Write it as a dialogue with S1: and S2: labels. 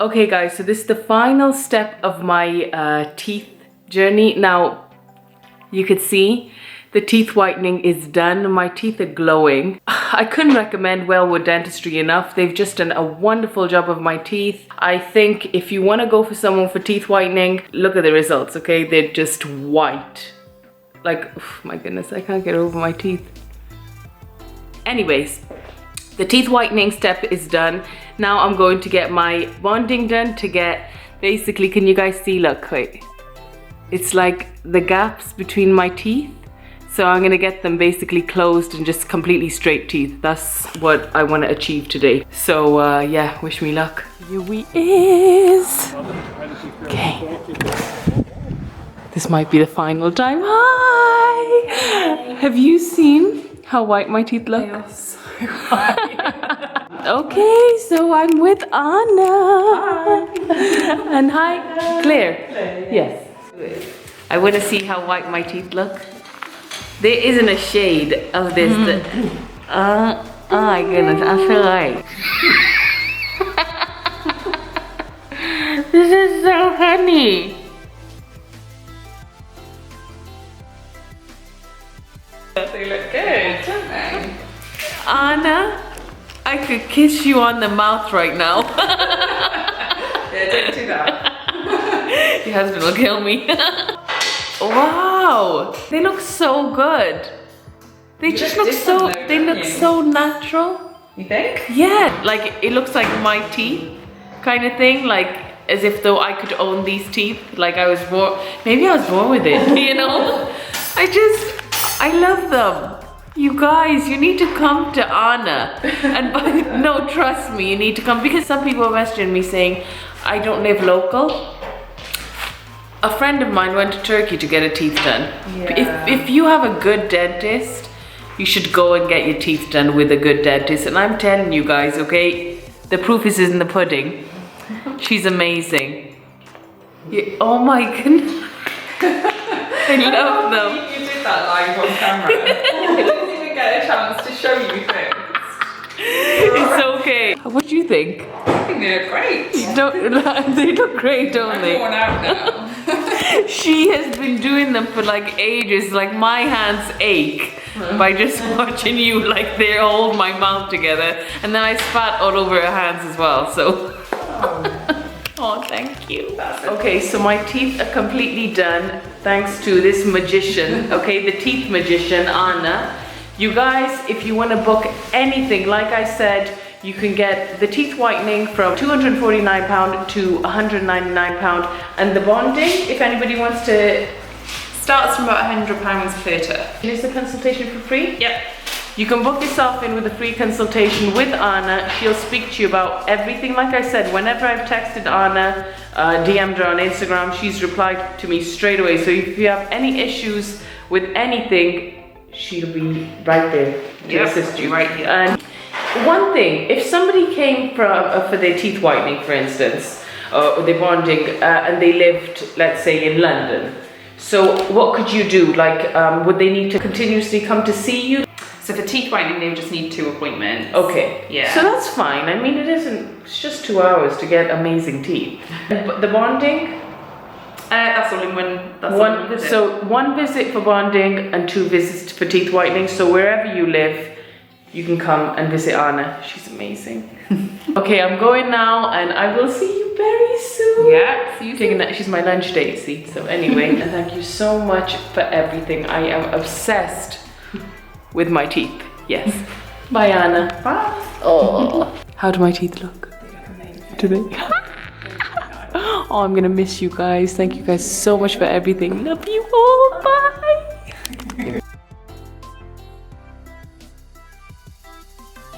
S1: Okay guys, so this is the final step of my teeth journey. Now, you could see the teeth whitening is done. My teeth are glowing. I couldn't recommend Wellwood Dentistry enough. They've just done a wonderful job of my teeth. I think if you want to go for someone for teeth whitening, look at the results, okay? They're just white. Like, oh my goodness, I can't get over my teeth. Anyways, the teeth whitening step is done. Now I'm going to get my bonding done to get, basically, can you guys see, look, wait. It's like the gaps between my teeth. So I'm gonna get them basically closed and just completely straight teeth. That's what I wanna achieve today. So yeah, wish me luck. Here we is. Okay. This might be the final time. Hi! Have you seen how white my teeth look? They are so white. Okay, so I'm with Anna. Hi. And hi, Claire. Yes. I wanna see how white my teeth look. There isn't a shade of this. Oh my goodness, I feel like. This is so funny.
S2: They look good, don't they?
S1: Anna, I could kiss you on the mouth right now.
S2: Yeah, don't do that.
S1: Your husband will kill me. Wow, they look so good. They just look so, they look so natural.
S2: You think?
S1: Yeah, like it looks like my teeth kind of thing, like as if though I could own these teeth, like I was born, maybe I was born with it, you know? I love them. You guys, you need to come to Anna. And no, trust me, you need to come, because some people messaging me saying, I don't live local. A friend of mine went to Turkey to get her teeth done. Yeah. If you have a good dentist, you should go and get your teeth done with a good dentist. And I'm telling you guys, okay, the proof is in the pudding. She's amazing. Yeah, oh my goodness. I love them.
S2: You did that live on camera. I didn't even get a chance to show you things.
S1: It's okay. What do you think?
S2: I think they look great.
S1: They look great, don't they?
S2: I'm worn out now.
S1: She has been doing them for like ages. Like my hands ache by just watching you like they hold my mouth together, and then I spat all over her hands as well. So, oh, thank you. Okay, so my teeth are completely done thanks to this magician. Okay, the teeth magician Anna. You guys, if you want to book anything, like I said, you can get the teeth whitening from £249 to £199, and the bonding, if anybody wants to,
S2: starts from about £100 per turn.
S1: is the consultation for free?
S2: Yep.
S1: You can book yourself in with a free consultation with Anna. She'll speak to you about everything. Like I said, whenever I've texted Anna, DM'd her on Instagram, she's replied to me straight away. So if you have any issues with anything, she'll be right there to assist you.
S2: Right here.
S1: And one thing, if somebody came for their teeth whitening, for instance, or their bonding, and they lived, let's say, in London, so what could you do? Like, would they need to continuously come to see you?
S2: So for teeth whitening, they would just need 2 appointments.
S1: Okay.
S2: Yeah.
S1: So that's fine. I mean, it's just 2 hours to get amazing teeth. But the bonding?
S2: That's all in one visit.
S1: So 1 visit for bonding and 2 visits for teeth whitening. So wherever you live, you can come and visit Anna. She's amazing. Okay, I'm going now, and I will see you very soon.
S2: Yeah, see you soon.
S1: She's my lunch date, see? So anyway, and thank you so much for everything. I am obsessed with my teeth. Yes. Bye, Anna.
S2: Bye.
S1: Oh. How do my teeth look?
S2: They look amazing.
S1: Do they? Oh, I'm gonna miss you guys. Thank you guys so much for everything. Love you all. Bye.